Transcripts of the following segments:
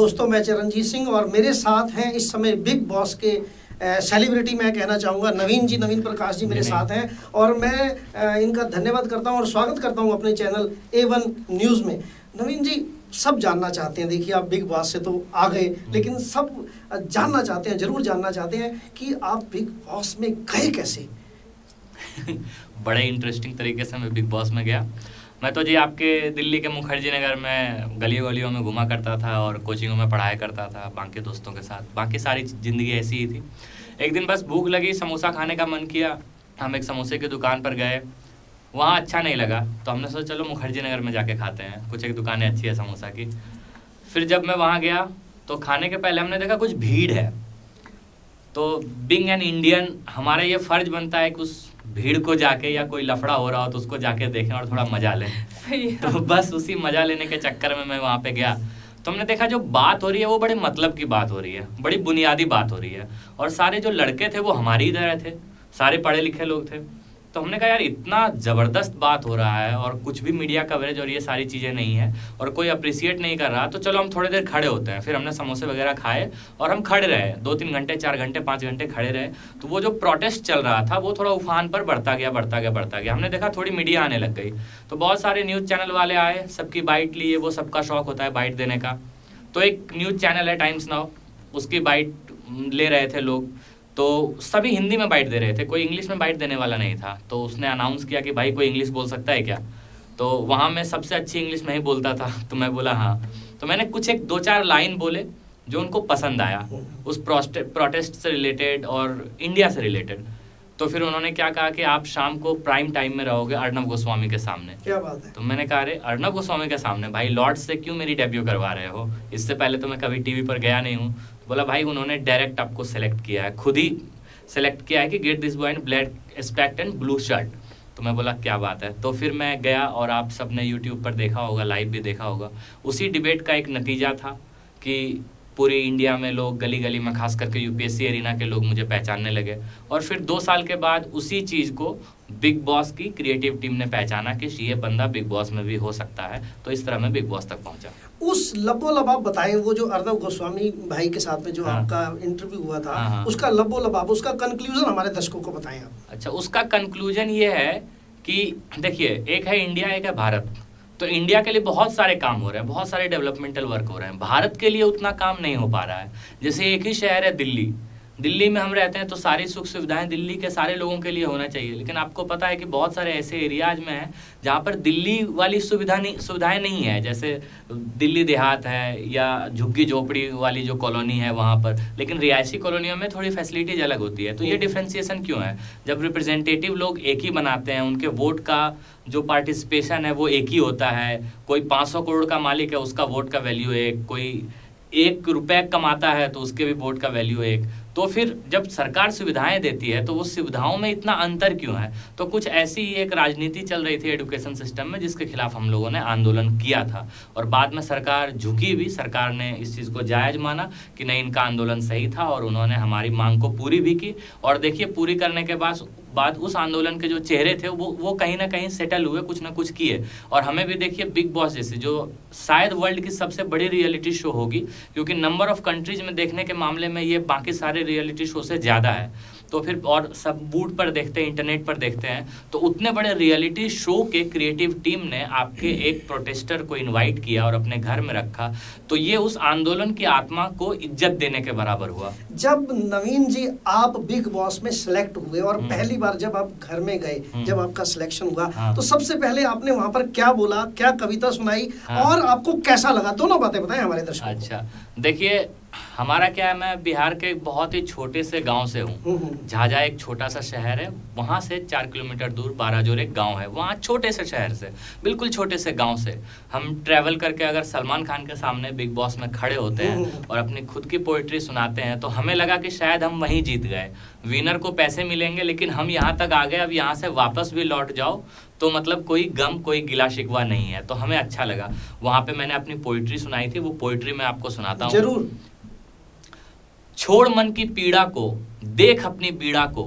दोस्तों, मैं चिरंजीत सिंह और मेरे साथ हैं इस समय बिग बॉस के सेलिब्रिटी, मैं कहना चाहूँगा नवीन जी, नवीन प्रकाश जी मेरे साथ हैं और मैं इनका धन्यवाद करता हूँ और स्वागत करता हूँ अपने चैनल A1 न्यूज़ में। नवीन जी, सब जानना चाहते हैं, देखिए आप बिग बॉस से तो आ गए, लेकिन सब जानना चाहते हैं, जरूर जानना चाहते हैं कि आप बिग बॉस में गए कैसे। बड़े इंटरेस्टिंग तरीके से मैं बिग बॉस में गया। मैं तो जी आपके दिल्ली के मुखर्जी नगर में गलियों गलियों में घुमा करता था और कोचिंगों में पढ़ाया करता था बाकी दोस्तों के साथ। बाकी सारी ज़िंदगी ऐसी ही थी। एक दिन बस भूख लगी, समोसा खाने का मन किया, हम एक समोसे की दुकान पर गए। वहाँ अच्छा नहीं लगा तो हमने सोचा चलो मुखर्जी नगर में जाके खाते हैं, कुछ एक दुकानें अच्छी है समोसा की। फिर जब मैं वहाँ गया तो खाने के पहले हमने देखा कुछ भीड़ है, तो बीइंग एन इंडियन हमारा ये फ़र्ज बनता है कि उस भीड़ को जाके, या कोई लफड़ा हो रहा हो तो उसको जाके देखें और थोड़ा मजा लें। तो बस उसी मजा लेने के चक्कर में मैं वहाँ पे गया तो हमने देखा जो बात हो रही है वो बड़े मतलब की बात हो रही है, बड़ी बुनियादी बात हो रही है। और सारे जो लड़के थे वो हमारी तरह थे, सारे पढ़े लिखे लोग थे। तो हमने कहा यार इतना ज़बरदस्त बात हो रहा है और कुछ भी मीडिया कवरेज और ये सारी चीज़ें नहीं है और कोई अप्रिसिएट नहीं कर रहा, तो चलो हम थोड़ी देर खड़े होते हैं। फिर हमने समोसे वगैरह खाए और हम खड़े रहे, 2-3 घंटे 4 घंटे 5 घंटे खड़े रहे। तो वो जो प्रोटेस्ट चल रहा था वो थोड़ा उफान पर बढ़ता गया। हमने देखा थोड़ी मीडिया आने लग गई, तो बहुत सारे न्यूज़ चैनल वाले आए, सबकी बाइट लिए, वो सबका शौक होता है बाइट देने का। तो एक न्यूज़ चैनल है टाइम्स नाउ, उसकी बाइट ले रहे थे लोग, तो सभी हिंदी में बाइट दे रहे थे, कोई इंग्लिश में बाइट देने वाला नहीं था। तो उसने अनाउंस किया कि भाई कोई इंग्लिश बोल सकता है क्या। तो वहाँ मैं सबसे अच्छी इंग्लिश में ही बोलता था, तो मैं बोला हाँ। तो मैंने कुछ एक 2-4 लाइन बोले जो उनको पसंद आया उस प्रोटेस्ट से रिलेटेड और इंडिया से रिलेटेड। तो फिर उन्होंने क्या कहा कि आप शाम को प्राइम टाइम में रहोगे अर्नब गोस्वामी के सामने। क्या बात है। तो मैंने कहा अरे अर्नब गोस्वामी के सामने भाई, लॉर्ड से क्यों मेरी डेब्यू करवा रहे हो, इससे पहले तो मैं कभी टीवी पर गया नहीं हूँ। बोला भाई उन्होंने डायरेक्ट आपको सेलेक्ट किया है, खुद ही सेलेक्ट किया है कि get this boy in black specs and blue shirt. तो मैं बोला क्या बात है। तो फिर मैं गया और आप सब ने यूट्यूब पर देखा होगा, लाइव भी देखा होगा, उसी डिबेट का एक नतीजा था कि पूरी इंडिया में लोग गली गली में, खास करके यूपीएससी एरिना के लोग मुझे पहचानने लगे। और फिर 2 साल के बाद उसी चीज़ को बिग बॉस की क्रिएटिव टीम ने पहचाना कि ये बंदा बिग बॉस में भी हो सकता है। तो इस तरह मैं बिग बॉस तक पहुंचा। उस लबो-लब आप बताएं, वो जो अर्नब गोस्वामी भाई के साथ में जो आपका इंटरव्यू हुआ था, उसका लबो-लब आप, उसका कंक्लूजन हमारे दर्शकों को बताएं आप। अच्छा, उसका कंक्लूजन ये है कि देखिए, एक है इंडिया, एक है भारत। तो इंडिया के लिए बहुत सारे काम हो रहे हैं, बहुत सारे डेवलपमेंटल वर्क हो रहे हैं। भारत के लिए उतना काम नहीं हो पा रहा है। जैसे एक ही शहर है दिल्ली, दिल्ली में हम रहते हैं तो सारी सुख सुविधाएं दिल्ली के सारे लोगों के लिए होना चाहिए, लेकिन आपको पता है कि बहुत सारे ऐसे एरियाज में हैं जहाँ पर दिल्ली वाली सुविधाएं नहीं है। जैसे दिल्ली देहात है या झुग्गी झोपड़ी वाली जो कॉलोनी है वहाँ पर, लेकिन रिहायशी कॉलोनियों में थोड़ी फैसिलिटीज अलग होती है। तो ये डिफ्रेंसिएशन क्यों है? जब रिप्रेजेंटेटिव लोग एक ही बनाते हैं, उनके वोट का जो पार्टिसिपेशन है वो एक ही होता है। कोई 500 करोड़ का मालिक है, उसका वोट का वैल्यू एक, कोई 1 रुपये कमाता है तो उसके भी वोट का वैल्यू एक। तो फिर जब सरकार सुविधाएं देती है तो वो सुविधाओं में इतना अंतर क्यों है? तो कुछ ऐसी ही एक राजनीति चल रही थी एजुकेशन सिस्टम में, जिसके खिलाफ हम लोगों ने आंदोलन किया था। और बाद में सरकार झुकी भी, सरकार ने इस चीज़ को जायज़ माना कि नहीं, इनका आंदोलन सही था और उन्होंने हमारी मांग को पूरी भी की। और देखिए, पूरी करने के बाद उस आंदोलन के जो चेहरे थे वो कहीं ना कहीं सेटल हुए, कुछ ना कुछ किए। और हमें भी देखिए बिग बॉस जैसे, जो शायद वर्ल्ड की सबसे बड़ी रियलिटी शो होगी, क्योंकि नंबर ऑफ कंट्रीज में देखने के मामले में ये बाकी सारे रियलिटी शो से ज़्यादा है। तो फिर और सब बूट पर देखते हैं, इंटरनेट पर देखते हैं, तो उतने बड़े रियलिटी शो के क्रिएटिव टीम ने आपके एक प्रोटेस्टर को इनवाइट किया और अपने घर में रखा। तो ये उस आंदोलन की आत्मा को इज्जत देने के बराबर हुआ। जब नवीन जी आप बिग बॉस में सिलेक्ट हुए और पहली बार जब आप घर में गए, जब आपका सिलेक्शन हुआ, तो सबसे पहले आपने वहां पर क्या बोला, क्या कविता सुनाई और आपको कैसा लगा? दोनों बातें बताएं हमारे दर्शकों को। अच्छा, देखिए हमारा क्या है, मैं बिहार के एक बहुत ही छोटे से गांव से हूँ। झाझा एक छोटा सा शहर है, वहाँ से 4 किलोमीटर दूर बाराजोर एक गांव है। वहाँ छोटे से शहर से, बिल्कुल छोटे से गांव से हम ट्रैवल करके अगर सलमान खान के सामने बिग बॉस में खड़े होते हैं और अपनी खुद की पोइट्री सुनाते हैं, तो हमें लगा कि शायद हम वहीं जीत गए। विनर को पैसे मिलेंगे, लेकिन हम यहाँ तक आ गए, अब यहाँ से वापस भी लौट जाओ तो मतलब कोई गम, कोई गिला शिकवा नहीं है। तो हमें अच्छा लगा। वहाँ पे मैंने अपनी पोइट्री सुनाई थी, वो पोइट्री मैं आपको सुनाता हूँ। जरूर। छोड़ मन की पीड़ा को, देख अपनी पीड़ा को,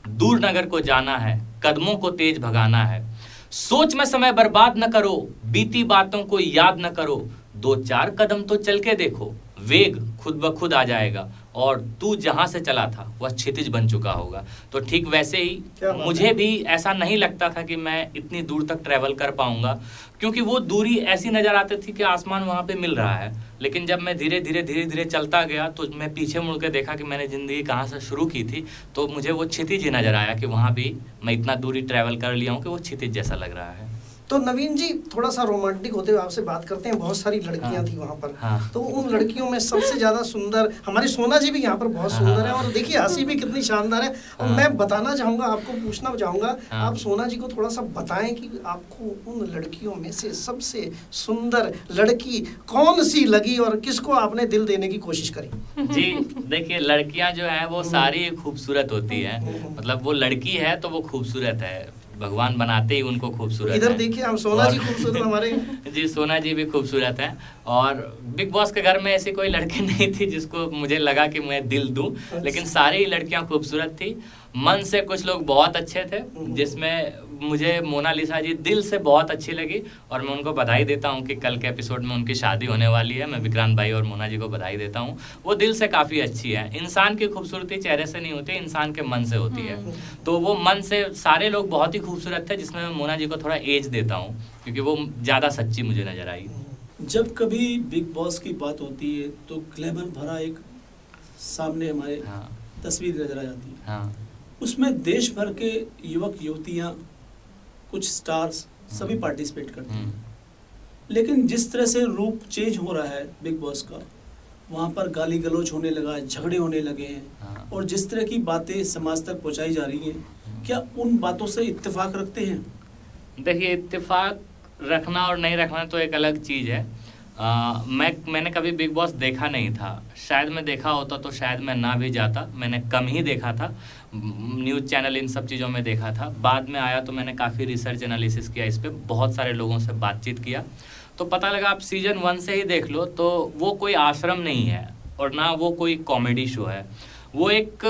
दूर नगर को जाना है, कदमों को तेज भगाना है। सोच में समय बर्बाद न करो, बीती बातों को याद न करो, 2-4 कदम तो चल के देखो, वेग खुद ब खुद आ जाएगा और तू जहां से चला था वह क्षितिज बन चुका होगा। तो ठीक वैसे ही मुझे भी ऐसा नहीं लगता था कि मैं इतनी दूर तक ट्रैवल कर पाऊंगा, क्योंकि वो दूरी ऐसी नजर आती थी कि आसमान वहां पे मिल रहा है। लेकिन जब मैं धीरे धीरे चलता गया तो मैं पीछे मुड़ के देखा कि मैंने जिंदगी कहाँ से शुरू की थी, तो मुझे वो क्षितिज ही नजर आया कि वहां भी मैं इतना दूरी ट्रैवल कर लिया हूँ कि वो क्षितिज जैसा लग रहा है। तो नवीन जी, थोड़ा सा रोमांटिक होते हुए आपसे बात करते हैं। बहुत सारी लड़कियां थी वहाँ पर, तो उन लड़कियों में सबसे ज्यादा सुंदर हमारी सोना जी भी यहाँ पर बहुत सुंदर है, और देखिए हंसी भी कितनी शानदार है। और मैं बताना चाहूंगा, आपको पूछना चाहूंगा, आप सोना जी को थोड़ा सा बताएं कि आपको उन लड़कियों में से सबसे सुंदर लड़की कौन सी लगी और किसको आपने दिल देने की कोशिश करी? जी देखिए, लड़कियां जो है वो सारी खूबसूरत होती है, मतलब वो लड़की है तो वो खूबसूरत है, भगवान बनाते ही उनको खूबसूरत। इधर देखिए, हम सोना जी खूबसूरत हमारे। जी, सोना जी भी खूबसूरत है। और बिग बॉस के घर में ऐसी कोई लड़की नहीं थी जिसको मुझे लगा कि मैं दिल दूं, लेकिन सारी लड़कियां खूबसूरत थी। मन से कुछ लोग बहुत अच्छे थे, जिसमें मुझे मोनालिसा जी दिल से बहुत अच्छी लगी, और मैं उनको बधाई देता हूं कि कल के एपिसोड में उनकी शादी होने वाली है। मैं विक्रांत भाई और मोना जी को बधाई देता हूं, वो दिल से काफ़ी अच्छी है। इंसान की खूबसूरती चेहरे से नहीं होती, इंसान के मन से होती है। तो वो मन से सारे लोग बहुत ही खूबसूरत थे, जिसमें मैं मोना जी को थोड़ा एज देता हूँ क्योंकि वो ज़्यादा सच्ची मुझे नजर आई। जब कभी बिग बॉस की बात होती है तो ग्लैमर भरा एक सामने हमारे तस्वीर नजर आ जाती है। उसमें देश भर के युवक युवतियां, कुछ स्टार्स सभी पार्टिसिपेट करते हैं। लेकिन जिस तरह से रूप चेंज हो रहा है बिग बॉस का, वहाँ पर गाली गलौज होने लगा है, झगड़े होने लगे हैं, और जिस तरह की बातें समाज तक पहुँचाई जा रही हैं, क्या उन बातों से इत्तेफाक रखते हैं? देखिए, इत्तेफाक रखना और नहीं रखना तो एक अलग चीज़ है। मैंने कभी बिग बॉस देखा नहीं था, शायद मैं देखा होता तो शायद मैं ना भी जाता। मैंने कम ही देखा था, न्यूज़ चैनल इन सब चीज़ों में देखा था। बाद में आया तो मैंने काफ़ी रिसर्च एनालिसिस किया इस पर, बहुत सारे लोगों से बातचीत किया, तो पता लगा आप सीजन 1 से ही देख लो तो वो कोई आश्रम नहीं है और ना वो कोई कॉमेडी शो है, वो एक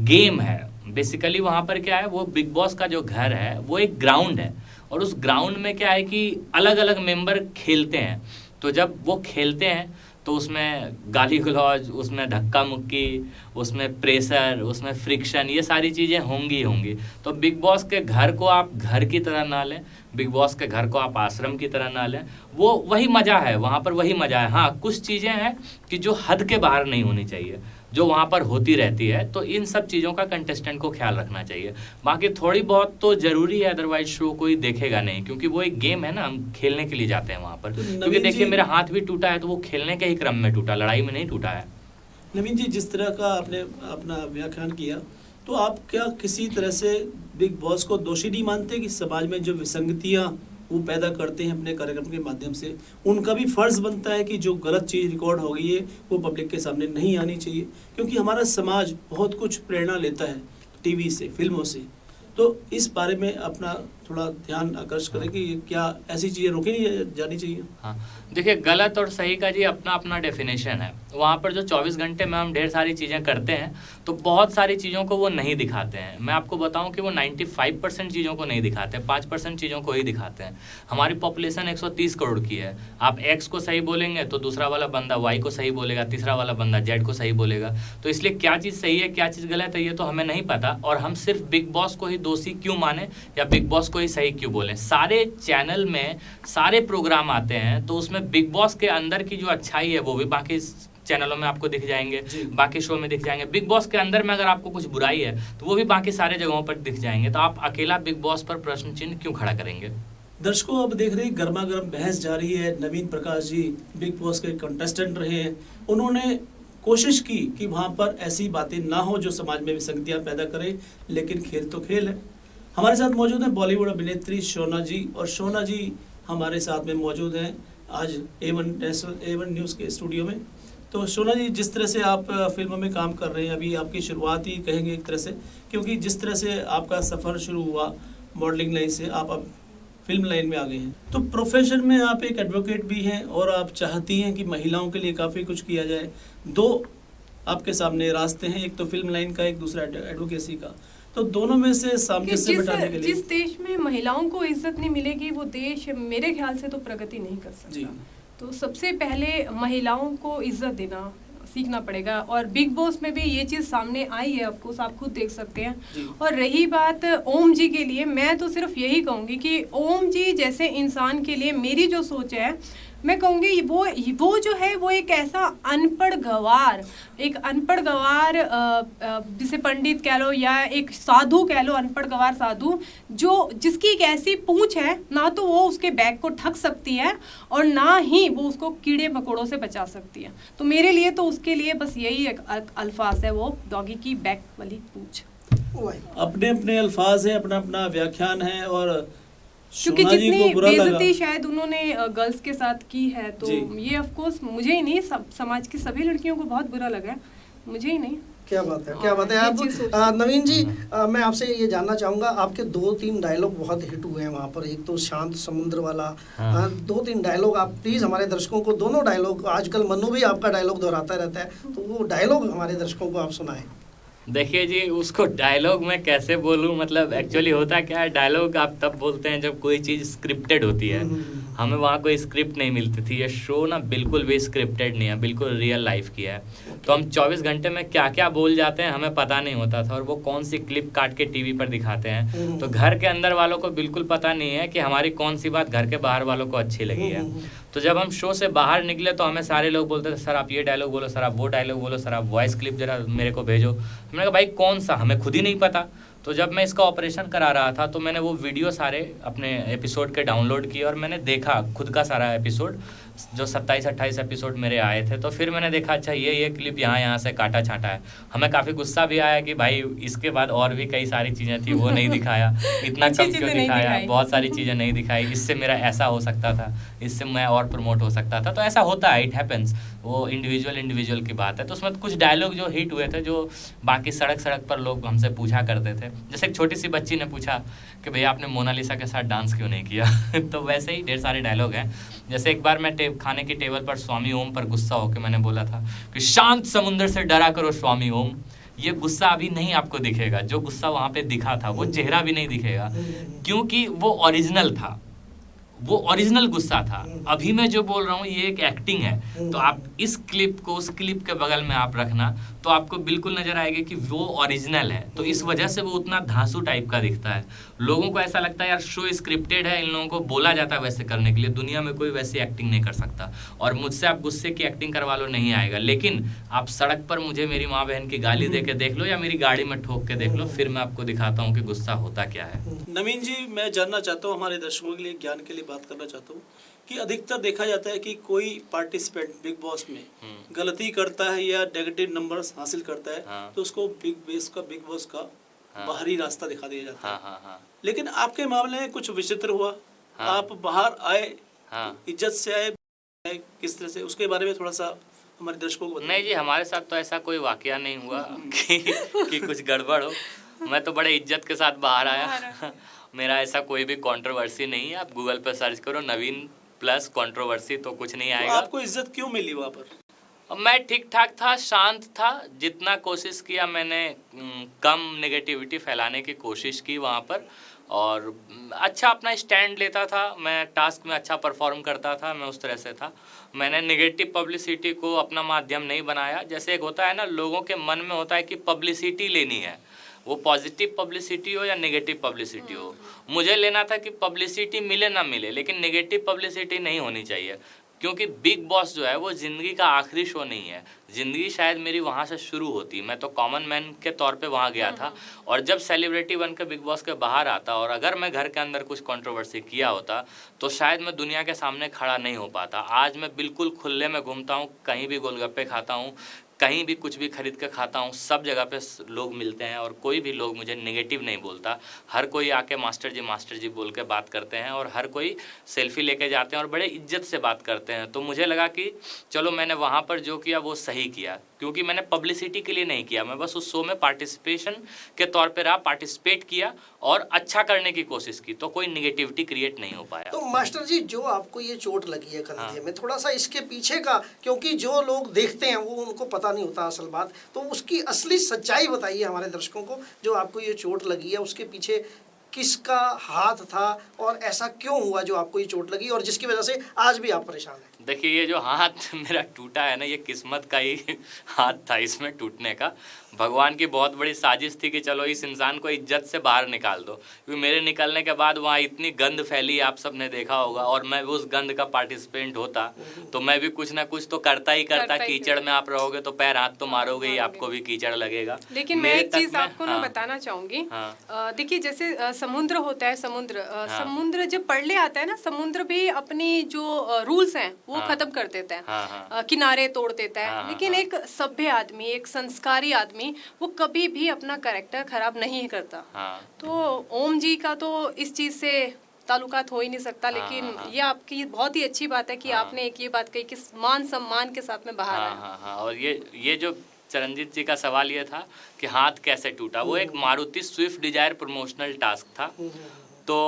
गेम है। बेसिकली वहाँ पर क्या है, वो बिग बॉस का जो घर है वो एक ग्राउंड है, और उस ग्राउंड में क्या है कि अलग अलग मेंबर खेलते हैं। तो जब वो खेलते हैं तो उसमें गाली गलौज, उसमें धक्का मुक्की, उसमें प्रेशर, उसमें फ्रिक्शन, ये सारी चीज़ें होंगी। तो बिग बॉस के घर को आप घर की तरह ना लें, बिग बॉस के घर को आप आश्रम की तरह ना लें। वो वही मज़ा है, वहाँ पर वही मज़ा है। हाँ, कुछ चीज़ें हैं कि जो हद के बाहर नहीं होनी चाहिए, जो वहाँ पर होती रहती है, तो इन सब चीज़ों का कंटेस्टेंट को ख्याल रखना चाहिए। बाकी थोड़ी बहुत तो ज़रूरी है, अदरवाइज शो कोई देखेगा नहीं, क्योंकि वो एक गेम है ना, हम खेलने के लिए जाते हैं वहाँ पर। क्योंकि देखिए, मेरा हाथ भी टूटा है तो वो खेलने के ही क्रम में टूटा, लड़ाई में नहीं टूटा है। नवीन जी, जिस तरह का आपने अपना व्याख्यान किया, तो आप क्या किसी तरह से बिग बॉस को दोषी नहीं मानते कि समाज में जो विसंगतियाँ वो पैदा करते हैं अपने कार्यक्रम के माध्यम से, उनका भी फर्ज बनता है कि जो गलत चीज़ रिकॉर्ड हो गई है वो पब्लिक के सामने नहीं आनी चाहिए? क्योंकि हमारा समाज बहुत कुछ प्रेरणा लेता है टीवी से, फिल्मों से, तो इस बारे में अपना थोड़ा ध्यान आकर्षित करें कि क्या ऐसी चीज़ें रोकी नहीं जानी चाहिए? हाँ, देखिए, गलत और सही का जी अपना अपना डेफिनेशन है। वहाँ पर जो 24 घंटे में हम ढेर सारी चीज़ें करते हैं, तो बहुत सारी चीज़ों को वो नहीं दिखाते हैं। मैं आपको बताऊं कि वो 95% चीज़ों को नहीं दिखाते, 5% चीज़ों को ही दिखाते हैं। हमारी पॉपुलेशन 130 करोड़ की है। आप एक्स को सही बोलेंगे तो दूसरा वाला बंदा वाई को सही बोलेगा, तीसरा वाला बंदा जेड को सही बोलेगा। तो इसलिए क्या चीज़ सही है, क्या चीज़ गलत है, ये तो हमें नहीं पता। और हम सिर्फ बिग बॉस को ही दोषी क्यों माने या बिग बॉस को ही सही क्यों बोलें? सारे चैनल में सारे प्रोग्राम आते हैं, तो उसमें बिग बॉस के अंदर की जो अच्छाई है वो भी बाकी चैनलों में आपको दिख जाएंगे, बाकी शो में दिख जाएंगे। बिग बॉस के अंदर में अगर आपको कुछ बुराई है तो वो भी बाकी सारे जगहों पर दिख जाएंगे। तो आप अकेला बिग बॉस पर प्रश्न चिन्ह क्यों खड़ा करेंगे? दर्शकों, अब देख रहे हैं गर्मा गर्म बहस जारी है। नवीन प्रकाश जी बिग बॉस के कंटेस्टेंट रहे हैं, उन्होंने कोशिश की कि वहाँ पर ऐसी बातें ना हो जो समाज में विसंगतियाँ पैदा करें, लेकिन खेल तो खेल है। हमारे साथ मौजूद हैं बॉलीवुड अभिनेत्री शोना जी, और शोना जी हमारे साथ में मौजूद हैं आज A1 न्यूज़ के स्टूडियो में। तो शोना जी, जिस तरह से आप फिल्मों में काम कर रहे हैं, अभी आपकी शुरुआत ही कहेंगे एक तरह से, क्योंकि जिस तरह से आपका सफ़र शुरू हुआ मॉडलिंग लाइन से, आप अब फिल्म लाइन में आ गए हैं। तो प्रोफेशन में आप एक एडवोकेट भी हैं और आप चाहती हैं कि महिलाओं के लिए काफ़ी कुछ किया जाए। दो आपके सामने रास्ते हैं, एक तो फिल्म लाइन का, एक दूसरा एडवोकेसी का। तो दोनों में से सामंजस्य बिठाने के लिए, जिस देश में महिलाओं को इज्जत नहीं मिलेगी वो देश मेरे ख्याल से तो प्रगति नहीं कर सकता। जी, तो सबसे पहले महिलाओं को इज्जत देना सीखना पड़ेगा, और बिग बॉस में भी ये चीज़ सामने आई है, ऑफकोर्स आप खुद देख सकते हैं। और रही बात ओम जी के लिए, मैं तो सिर्फ यही कहूँगी कि ओम जी जैसे इंसान के लिए मेरी जो सोच है, मैं कहूँगी वो जो है वो एक ऐसा अनपढ़ गंवार, जिसे पंडित कह लो या एक साधु कह लो, अनपढ़ गंवार साधु, जिसकी एक ऐसी पूंछ है, ना तो वो उसके बैग को ठग सकती है और ना ही वो उसको कीड़े मकोड़ों से बचा सकती है। तो मेरे लिए तो उसके लिए बस यही एक अल्फाज है, वो डॉगी की बैग वाली पूंछ। अपने अपने अल्फाज हैं, अपना अपना व्याख्यान है, और क्योंकि जितनी बेइज्जती शायद उन्होंने गर्ल्स के साथ की है, तो ये ऑफ कोर्स मुझे ही नहीं, समाज की सभी लड़कियों को बहुत बुरा लगा, मुझे ही नहीं। क्या बात है, क्या बात है। आप नवीन जी, मैं आपसे ये जानना चाहूँगा, आपके 2-3 डायलॉग बहुत हिट हुए हैं वहाँ पर। एक तो शांत समुद्र वाला, 2-3 डायलॉग आप प्लीज़ हमारे दर्शकों को, दोनों डायलॉग, आजकल मनु भी आपका डायलॉग दोहराता रहता है, तो वो डायलॉग हमारे दर्शकों को आप सुनाएं। देखिए जी, उसको डायलॉग मैं कैसे बोलूँ, मतलब एक्चुअली होता क्या है, डायलॉग आप तब बोलते हैं जब कोई चीज़ स्क्रिप्टेड होती है। हमें वहाँ कोई स्क्रिप्ट नहीं मिलती थी। ये शो ना बिल्कुल भी स्क्रिप्टेड नहीं है, बिल्कुल रियल लाइफ की है। तो हम 24 घंटे में क्या क्या बोल जाते हैं हमें पता नहीं होता था, और वो कौन सी क्लिप काट के टीवी पर दिखाते हैं, तो घर के अंदर वालों को बिल्कुल पता नहीं है कि हमारी कौन सी बात घर के बाहर वालों को अच्छी लगी है। तो जब हम शो से बाहर निकले तो हमें सारे लोग बोलते थे, सर आप ये डायलॉग बोलो, सर आप वो डायलॉग बोलो, सर आप वॉइस क्लिप जरा मेरे को भेजो। हमने कहा भाई कौन सा, हमें खुद ही नहीं पता। तो जब मैं इसका ऑपरेशन करा रहा था तो मैंने वो वीडियो सारे अपने एपिसोड के डाउनलोड किए और मैंने देखा खुद का सारा एपिसोड, जो 27-28 एपिसोड मेरे आए थे। तो फिर मैंने देखा अच्छा ये क्लिप यहाँ से काटा छाटा है। हमें काफ़ी गुस्सा भी आया कि भाई इसके बाद और भी कई सारी चीज़ें थी वो नहीं दिखाया, इतना कम क्यों दिखाया, बहुत सारी चीज़ें नहीं दिखाई, इससे मेरा ऐसा हो सकता था, इससे मैं और प्रमोट हो सकता था। तो ऐसा होता है, इट हैपेंस, वो इंडिविजुअल की बात है। तो उसमें कुछ डायलॉग जो हिट हुए थे, जो बाकी सड़क पर लोग हमसे पूछा करते थे। जैसे एक छोटी सी बच्ची ने पूछा कि भैया आपने मोनालिसा के साथ डांस क्यों नहीं किया। तो वैसे ही ढेर सारे डायलॉग हैं। जैसे एक बार मैं खाने की टेबल पर स्वामी ओम पर गुस्सा होकर मैंने बोला था कि शांत समुद्र से डरा करो स्वामी ओम। ये गुस्सा अभी नहीं आपको दिखेगा, जो गुस्सा वहां पे दिखा था वो चेहरा भी नहीं दिखेगा, क्योंकि वो ओरिजिनल था, वो ओरिजिनल गुस्सा था। अभी मैं जो बोल रहा हूँ ये एक एक्टिंग है। तो आप इस क्लिप को उस क्लिप के बगल में आप रखना तो आपको बिल्कुल नजर आएगा कि वो ओरिजिनल है। तो इस वजह से वो उतना धांसू टाइप का दिखता है। लोगों को ऐसा लगता है यार शो स्क्रिप्टेड है, इन लोगों को बोला जाता है वैसे करने के लिए। दुनिया में कोई वैसी एक्टिंग नहीं कर सकता, और मुझसे आप गुस्से की एक्टिंग करवा लो नहीं आएगा। लेकिन आप सड़क पर मुझे मेरी माँ बहन की गाली दे के देख लो या मेरी गाड़ी में ठोक के देख लो, फिर मैं आपको दिखाता हूँ कि गुस्सा होता क्या है। नवीन जी, मैं जानना चाहता हूँ, हमारे दर्शकों के लिए ज्ञान के लिए बात करना चाहता हूँ कि अधिकतर देखा जाता है कि कोई पार्टिसिपेंट बिग बॉस में गलती करता है या नेगेटिव नंबर्स हासिल करता है, तो उसको बिग बॉस का बाहरी रास्ता दिखा दिया जाता है। लेकिन आपके मामले में कुछ विचित्र हुआ। आप बाहर आए, इज्जत से आए, किस तरह से, उसके बारे में थोड़ा सा हमारे दर्शकों को बताइए। नहीं जी, हमारे साथ तो ऐसा कोई वाकया नहीं हुआ कि कुछ गड़बड़ हो। मैं तो बड़े इज्जत के साथ बाहर आया। मेरा ऐसा कोई भी कंट्रोवर्सी नहीं है। आप गूगल पे सर्च करो नवीन प्लस कंट्रोवर्सी तो कुछ नहीं आएगा। आपको इज्जत क्यों मिली वहाँ पर? मैं ठीक ठाक था, शांत था। जितना कोशिश किया मैंने कम नेगेटिविटी फैलाने की कोशिश की वहाँ पर, और अच्छा अपना स्टैंड लेता था। मैं टास्क में अच्छा परफॉर्म करता था, मैं उस तरह से था। मैंने नेगेटिव पब्लिसिटी को अपना माध्यम नहीं बनाया। जैसे एक होता है ना, लोगों के मन में होता है कि पब्लिसिटी लेनी है, वो पॉजिटिव पब्लिसिटी हो या नेगेटिव पब्लिसिटी हो। मुझे लेना था कि पब्लिसिटी मिले ना मिले, लेकिन नेगेटिव पब्लिसिटी नहीं होनी चाहिए। क्योंकि बिग बॉस जो है वो ज़िंदगी का आखिरी शो नहीं है। ज़िंदगी शायद मेरी वहाँ से शुरू होती। मैं तो कॉमन मैन के तौर पे वहाँ गया था, और जब सेलिब्रिटी बन के बिग बॉस के बाहर आता, और अगर मैं घर के अंदर कुछ कंट्रोवर्सी किया होता तो शायद मैं दुनिया के सामने खड़ा नहीं हो पाता। आज मैं बिल्कुल खुले में घूमता हूँ, कहीं भी गोलगप्पे खाता हूँ, कहीं भी कुछ भी खरीद के खाता हूँ, सब जगह पे लोग मिलते हैं और कोई भी लोग मुझे नेगेटिव नहीं बोलता। हर कोई आके मास्टर जी बोल के बात करते हैं, और हर कोई सेल्फी लेके जाते हैं और बड़े इज्जत से बात करते हैं। तो मुझे लगा कि चलो मैंने वहाँ पर जो किया वो सही किया, क्योंकि मैंने पब्लिसिटी के लिए नहीं किया। मैं बस उस शो में पार्टिसिपेशन के तौर पर रहा, पार्टिसिपेट किया और अच्छा करने की कोशिश की, तो कोई निगेटिविटी क्रिएट नहीं हो पाया। तो मास्टर जी, जो आपको ये चोट लगी है कंधे में, थोड़ा सा इसके पीछे का, क्योंकि जो लोग देखते हैं वो उनको पता नहीं होता असल बात, तो उसकी असली सच्चाई बताइए हमारे दर्शकों को। जो आपको ये चोट लगी है उसके पीछे किसका हाथ था, और ऐसा क्यों हुआ जो आपको ये चोट लगी और जिसकी वजह से आज भी आप परेशान हैं? देखिए ये जो हाथ मेरा टूटा है ना, ये किस्मत का ही हाथ था इसमें टूटने का। भगवान की बहुत बड़ी साजिश थी कि चलो इस इंसान को इज्जत से बाहर निकाल दो, क्योंकि मेरे निकलने के बाद वहाँ इतनी गंद फैली, आप सबने देखा होगा, और मैं उस गंद का पार्टिसिपेंट होता तो मैं भी कुछ ना कुछ तो करता ही करता। कीचड़ में आप रहोगे तो पैर हाथ तो मारोगे ही, आपको भी कीचड़ लगेगा। लेकिन मैं एक चीज आपको ना बताना चाहूंगी, देखिए जैसे समुद्र होता है, समुद्र जब पड़ले आता है ना, समुद्र भी अपनी जो रूल्स हैं वो खत्म कर देता है, किनारे तोड़ देता है। लेकिन एक सभ्य आदमी, एक संस्कारी आदमी, वो कभी भी अपना कैरेक्टर खराब नहीं करता। तो ओम जी का तो इस चीज से ताल्लुकात हो ही नहीं सकता। लेकिन ये आपकी बहुत ही अच्छी बात है कि आपने एक ये बात कही कि मान सम्मान के साथ में बाहर आया। और ये जो चरणजीत जी का सवाल ये था कि हाथ कैसे टूटा, वो एक Maruti Swift Dzire promotional task था। तो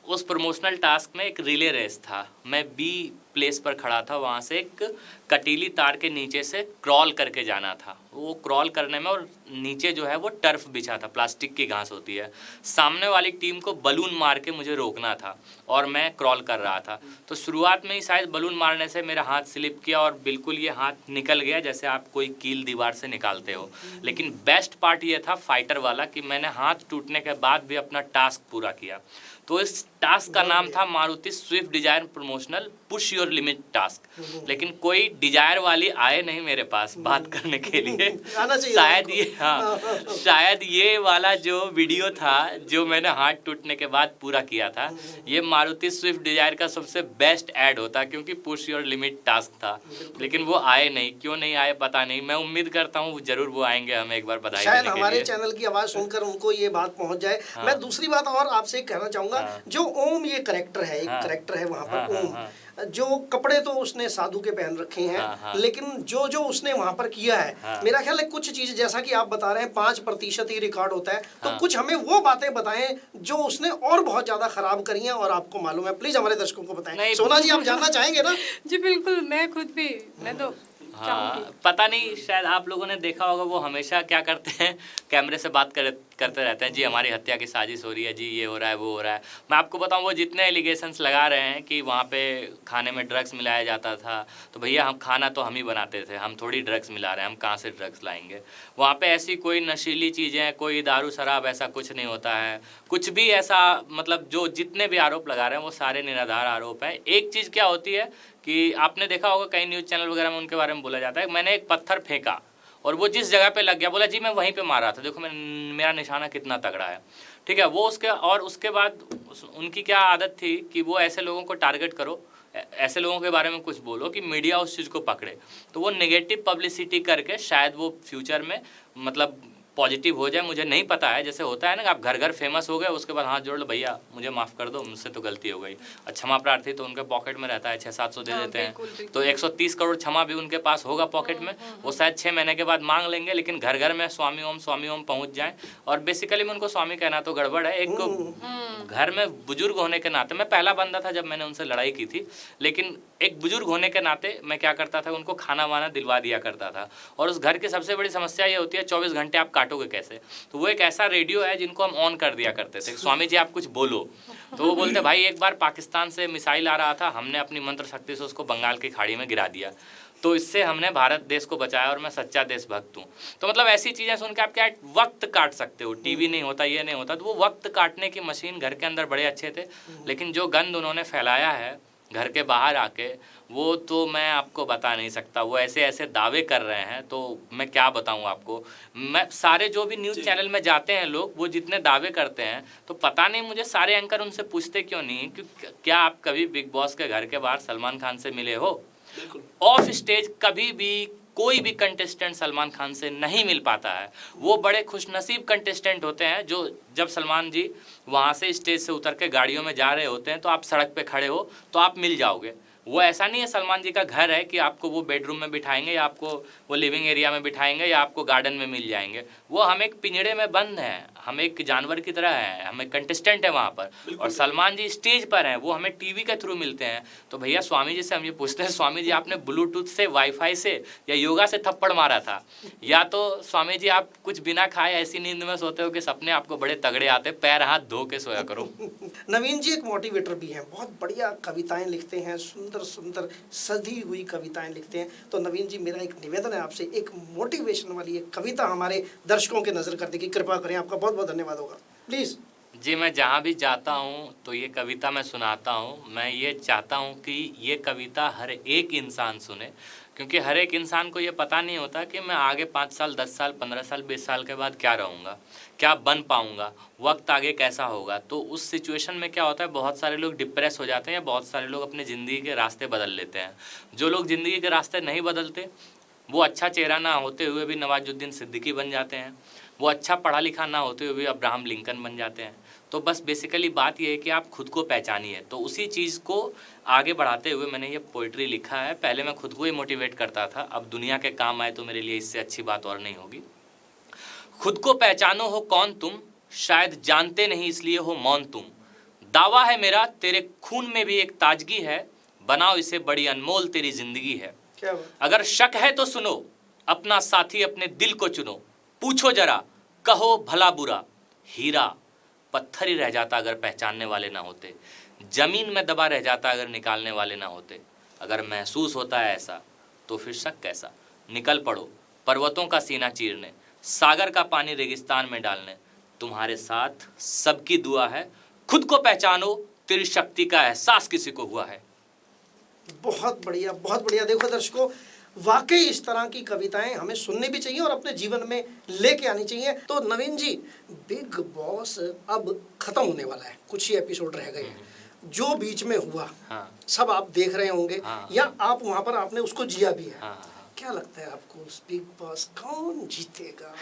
उस प्रमोशनल टास्क में एक रिले रेस था, मैं बी प्लेस पर खड़ा था, वहाँ से एक कटीली तार के नीचे से क्रॉल करके जाना था। वो क्रॉल करने में, और नीचे जो है वो टर्फ बिछा था, प्लास्टिक की घास होती है। सामने वाली टीम को बलून मार के मुझे रोकना था और मैं क्रॉल कर रहा था। तो शुरुआत में ही शायद बलून मारने से मेरा हाथ स्लिप किया और बिल्कुल ये हाथ निकल गया, जैसे आप कोई कील दीवार से निकालते हो। लेकिन बेस्ट पार्ट ये था फाइटर वाला कि मैंने हाथ टूटने के बाद भी अपना टास्क पूरा किया। तो इस टास्क का नाम था Maruti Swift Dzire promotional push your limit task. लेकिन कोई डिजायर वाली आए नहीं मेरे पास बात करने के लिए। शायद ये वाला जो वीडियो था जो मैंने हाथ टूटने के बाद पूरा किया था, ये मारुति स्विफ्ट डिजायर का सबसे बेस्ट ऐड होता, क्योंकि पुश योर लिमिट टास्क था। लेकिन वो आए नहीं, क्यों नहीं आए पता नहीं। मैं उम्मीद करता हूँ जरूर वो आएंगे हमें एक बार बधाई देने के लिए। शायद हमारे चैनल की आवाज सुनकर उनको ये बात पहुंच जाए। मैं दूसरी बात और आपसे कहना चाहूंगा, जो ओम ये करेक्टर है, एक करेक्टर है वहाँ पर ओम, जो कपड़े तो उसने साधु के पहन रखे हैं, लेकिन जो जो उसने वहाँ पर किया है, मेरा ख्याल है कुछ चीज जैसा कि आप बता रहे हैं 5% ही रिकॉर्ड होता है, तो कुछ हमें वो बातें बताएं जो उसने और बहुत ज्यादा खराब करी हैं और आपको मालूम है। प्लीज हमारे दर्शकों को बताएं। सोना जी, आप जानना चाहेंगे ना? जी बिल्कुल, मैं खुद भी, मैं तो पता नहीं, शायद आप लोगों ने देखा होगा, वो हमेशा क्या करते हैं, कैमरे से बात करते रहते हैं, जी हमारी हत्या की साजिश हो रही है, जी ये हो रहा है, वो हो रहा है। मैं आपको बताऊं, वो जितने एलिगेशंस लगा रहे हैं कि वहाँ पे खाने में ड्रग्स मिलाया जाता था, तो भैया हम खाना तो हम ही बनाते थे, हम थोड़ी ड्रग्स मिला रहे हैं, हम कहाँ से ड्रग्स लाएंगे। वहाँ पे ऐसी कोई नशीली चीज़ें, कोई दारू शराब, ऐसा कुछ नहीं होता है। कुछ भी ऐसा, मतलब जो जितने भी आरोप लगा रहे हैं वो सारे निराधार आरोप हैं। एक चीज़ क्या होती है कि आपने देखा होगा कई न्यूज़ चैनल वगैरह में उनके बारे में बोला जाता है, मैंने एक पत्थर फेंका और वो जिस जगह पे लग गया, बोला जी मैं वहीं पे मारा था, देखो मेरा निशाना कितना तगड़ा है, ठीक है। वो उसके बाद उनकी क्या आदत थी कि वो ऐसे लोगों को टारगेट करो, ऐसे लोगों के बारे में कुछ बोलो कि मीडिया उस चीज़ को पकड़े, तो वो नेगेटिव पब्लिसिटी करके शायद वो फ्यूचर में मतलब पॉजिटिव हो जाए, मुझे नहीं पता है। जैसे होता है ना, आप घर घर फेमस हो गए, उसके बाद हाथ जोड़ लो, भैया मुझे माफ़ कर दो, मुझसे तो गलती हो गई। क्षमा प्रार्थी तो उनके पॉकेट में रहता है, 600-700 दे देते हैं, तो 130 करोड़ क्षमा भी उनके पास होगा पॉकेट में। वो शायद 6 महीने के बाद मांग लेंगे, लेकिन घर घर में स्वामी ओम पहुँच जाए। और बेसिकली मैं उनको स्वामी कहना तो गड़बड़ है। एक घर में बुजुर्ग होने के नाते, मैं पहला बंदा था जब मैंने उनसे लड़ाई की थी, लेकिन एक बुजुर्ग होने के नाते मैं क्या करता था, उनको खाना वाना दिलवा दिया करता था। और उस घर की सबसे बड़ी समस्या ये होती है 24 घंटे आप काटोगे कैसे, तो वो एक ऐसा रेडियो है जिनको हम ऑन कर दिया करते थे, स्वामी जी आप कुछ बोलो, तो वो बोलते भाई एक बार पाकिस्तान से मिसाइल आ रहा था, हमने अपनी मंत्र शक्ति से उसको बंगाल की खाड़ी में गिरा दिया, तो इससे हमने भारत देश को बचाया और मैं सच्चा देशभक्त हूँ। तो मतलब ऐसी चीज़ें सुन के आप क्या वक्त काट सकते हो, टीवी नहीं होता, ये नहीं होता, तो वो वक्त काटने की मशीन घर के अंदर बड़े अच्छे थे। लेकिन जो गंद उन्होंने फैलाया है घर के बाहर आके, वो तो मैं आपको बता नहीं सकता। वो ऐसे ऐसे दावे कर रहे हैं, तो मैं क्या बताऊं आपको। मैं सारे जो भी न्यूज़ चैनल में जाते हैं लोग, वो जितने दावे करते हैं, तो पता नहीं मुझे सारे एंकर उनसे पूछते क्यों नहीं कि क्या आप कभी बिग बॉस के घर के बाहर सलमान खान से मिले हो। ऑफ स्टेज कभी भी कोई भी कंटेस्टेंट सलमान खान से नहीं मिल पाता है। वो बड़े खुशनसीब कंटेस्टेंट होते हैं जो जब सलमान जी वहाँ से स्टेज से उतर के गाड़ियों में जा रहे होते हैं, तो आप सड़क पे खड़े हो तो आप मिल जाओगे। वो ऐसा नहीं है सलमान जी का घर है कि आपको वो बेडरूम में बिठाएंगे या आपको वो लिविंग एरिया में बिठाएंगे या आपको गार्डन में मिल जाएंगे। वो हम एक पिंजड़े में बंद हैं। हम एक जानवर की तरह हैं, हम एक कंटेस्टेंट है वहाँ पर, और सलमान जी स्टेज पर हैं, वो हमें टीवी के थ्रू मिलते हैं। तो भैया स्वामी जी से हम ये पूछते हैं, स्वामी जी आपने ब्लूटूथ से, वाईफाई से या योगा से थप्पड़ मारा था, या तो स्वामी जी आप कुछ बिना खाए ऐसी नींद में सोते हो कि सपने आपको बड़े तगड़े आते, पैर हाथ धो के सोया करो। नवीन जी एक मोटिवेटर भी हैं, बहुत बढ़िया कविताएं लिखते हैं, सुंदर सुंदर सजी हुई कविताएं लिखते हैं। तो नवीन जी मेरा एक निवेदन है आपसे, एक मोटिवेशन वाली एक कविता हमारे दर्शकों के नजर करने की कृपा करें। आपका बहुत बहुत धन्यवाद होगा, प्लीज। जी, मैं जहाँ भी जाता हूँ तो ये कविता मैं सुनाता हूँ। मैं ये चाहता हूँ कि ये कविता हर एक इंसान सुने, क्योंकि हर एक इंसान को ये पता नहीं होता कि मैं आगे 5 साल, 10 साल, 15 साल, 20 साल के बाद क्या रहूँगा, क्या बन पाऊँगा, वक्त आगे कैसा होगा। तो उस सिचुएशन में क्या होता है, बहुत सारे लोग डिप्रेस हो जाते हैं या बहुत सारे लोग अपने ज़िंदगी के रास्ते बदल लेते हैं। जो लोग ज़िंदगी के रास्ते नहीं बदलते वो अच्छा चेहरा ना होते हुए भी नवाजुद्दीन सिद्दीकी बन जाते हैं, वो अच्छा पढ़ा लिखा ना होते हुए भी अब्राहम लिंकन बन जाते हैं। तो बस बेसिकली बात ये है कि आप खुद को पहचानिए। तो उसी चीज़ को आगे बढ़ाते हुए मैंने ये पोइट्री लिखा है। पहले मैं खुद को ही मोटिवेट करता था, अब दुनिया के काम आए तो मेरे लिए इससे अच्छी बात और नहीं होगी। खुद को पहचानो हो कौन तुम, शायद जानते नहीं इसलिए हो मौन तुम। दावा है मेरा तेरे खून में भी एक ताजगी है, बनाओ इसे बड़ी अनमोल तेरी जिंदगी है। अगर शक है तो सुनो, अपना साथी अपने दिल को चुनो। पूछो जरा, कहो भला बुरा, हीरा पत्थर ही रह जाता अगर पहचानने वाले ना होते। जमीन में दबा रह जाता अगर निकालने वाले ना होते। अगर महसूस होता है ऐसा तो फिर शक कैसा। निकल पड़ो पर्वतों का सीना चीरने, सागर का पानी रेगिस्तान में डालने। तुम्हारे साथ सबकी दुआ है, खुद को पहचानो, तेरी शक्ति का एहसास किसी को हुआ है। बहुत बढ़िया, बहुत बढ़िया। देखो दर्शकों, वाकई इस तरह की कविताएं हमें सुननी भी चाहिए और अपने जीवन में लेके आनी चाहिए। तो नवीन जी, बिग बॉस अब खत्म होने वाला है, कुछ ही एपिसोड रह गए हैं। जो बीच में हुआ सब आप देख रहे होंगे, या आप वहां पर आपने उसको जिया भी है। क्या लगता है आपको, उस बिग बॉस कौन जीतेगा?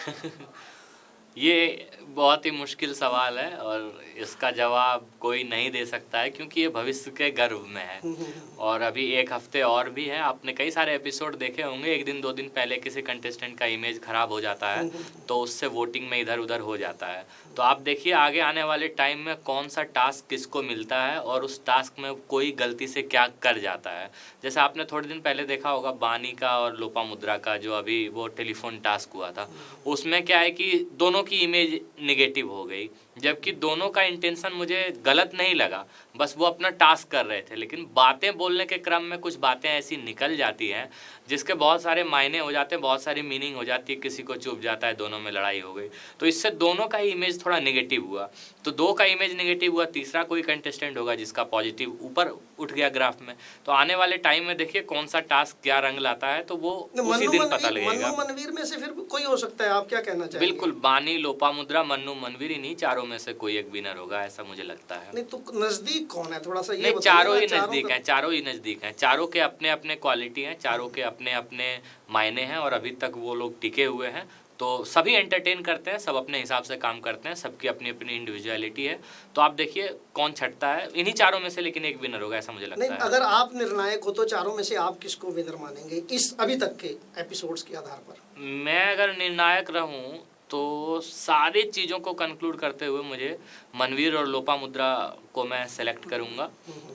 ये बहुत ही मुश्किल सवाल है और इसका जवाब कोई नहीं दे सकता है, क्योंकि ये भविष्य के गर्भ में है और अभी 1 हफ्ते और भी है। आपने कई सारे एपिसोड देखे होंगे, 1 दिन 2 दिन पहले किसी कंटेस्टेंट का इमेज खराब हो जाता है तो उससे वोटिंग में इधर उधर हो जाता है। तो आप देखिए आगे आने वाले टाइम में कौन सा टास्क किसको मिलता है और उस टास्क में कोई गलती से क्या कर जाता है। जैसे आपने थोड़े दिन पहले देखा होगा बानी का और लोपामुद्रा का जो अभी वो टेलीफोन टास्क हुआ था, उसमें क्या है कि दोनों की इमेज नेगेटिव हो गई, जबकि दोनों का इंटेंशन मुझे गलत नहीं लगा, बस वो अपना टास्क कर रहे थे। लेकिन बातें बोलने के क्रम में कुछ बातें ऐसी निकल जाती हैं जिसके बहुत सारे मायने हो जाते हैं, बहुत सारी मीनिंग हो जाती है, किसी को चुभ जाता है, दोनों में लड़ाई हो गई। तो इससे दोनों का ही इमेज थोड़ा नेगेटिव हुआ। तो 2 का इमेज नेगेटिव हुआ, तीसरा कोई कंटेस्टेंट होगा जिसका पॉजिटिव ऊपर उठ गया ग्राफ में। तो आने वाले टाइम में देखिए कौन सा टास्क क्या रंग लाता है, तो वो उसी दिन पता लगेगा। मनवीर में से फिर कोई हो सकता है, आप क्या कहना चाहेंगे? बिल्कुल, बानी, लोपामुद्रा, मन्नू, मनवीर ही नहीं, चारों में से कोई एक विनर होगा, ऐसा मुझे लगता है। नहीं तो नजदीक कौन है, थोड़ा सा ये नहीं, चारों ही नजदीक हैं, चारों ही नजदीक हैं। चारों के अपने अपने क्वालिटी हैं, चारों के अपने अपने मायने हैं और अभी तक वो लोग टिके हुए हैं। तो सभी एंटरटेन करते हैं, सब अपने हिसाब से काम करते हैं, सबकी अपनी अपनी इंडिविजुअलिटी है। तो आप देखिए कौन छटता है, इन्हीं चारों में से लेकिन एक विनर होगा, ऐसा मुझे लगता है। अगर आप निर्णायक हो तो चारों में से आप किसको विनर मानेंगे इस अभी तक के एपिसोड्स के आधार पर? मैं अगर निर्णायक रहूं तो सारी चीज़ों को कंक्लूड करते हुए मुझे मनवीर और लोपामुद्रा को मैं सेलेक्ट करूंगा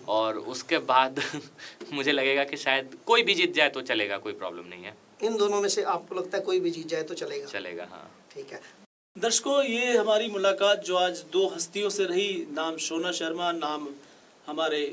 और उसके बाद मुझे लगेगा कि शायद कोई भी जीत जाए तो चलेगा, कोई प्रॉब्लम नहीं है। इन दोनों में से आपको लगता है कोई भी जीत जाए तो चलेगा? चलेगा, हाँ। ठीक है दर्शकों, ये हमारी मुलाकात जो आज 2 हस्तियों से रही, नाम शोना शर्मा, नाम हमारे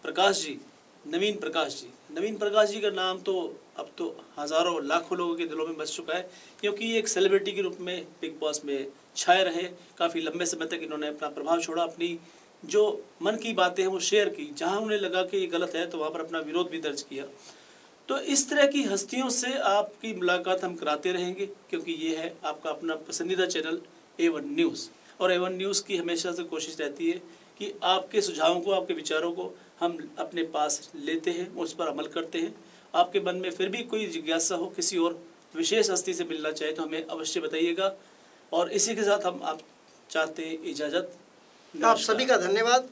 प्रकाश जी, नवीन प्रकाश जी। नवीन प्रकाश जी का नाम तो अब तो हज़ारों लाखों लोगों के दिलों में बस चुका है, क्योंकि एक सेलिब्रिटी के रूप में बिग बॉस में छाए रहे। काफ़ी लंबे समय तक इन्होंने अपना प्रभाव छोड़ा, अपनी जो मन की बातें हैं वो शेयर की, जहां उन्हें लगा कि ये गलत है तो वहां पर अपना विरोध भी दर्ज किया। तो इस तरह की हस्तियों से आपकी मुलाकात हम कराते रहेंगे, क्योंकि ये है आपका अपना पसंदीदा चैनल A1 न्यूज़। और A1 न्यूज़ की हमेशा से कोशिश रहती है कि आपके सुझावों को, आपके विचारों को हम अपने पास लेते हैं, उस पर अमल करते हैं। आपके मन में फिर भी कोई जिज्ञासा हो, किसी और विशेष हस्ती से मिलना चाहे तो हमें अवश्य बताइएगा। और इसी के साथ हम आप चाहते हैं इजाज़त। आप सभी का धन्यवाद।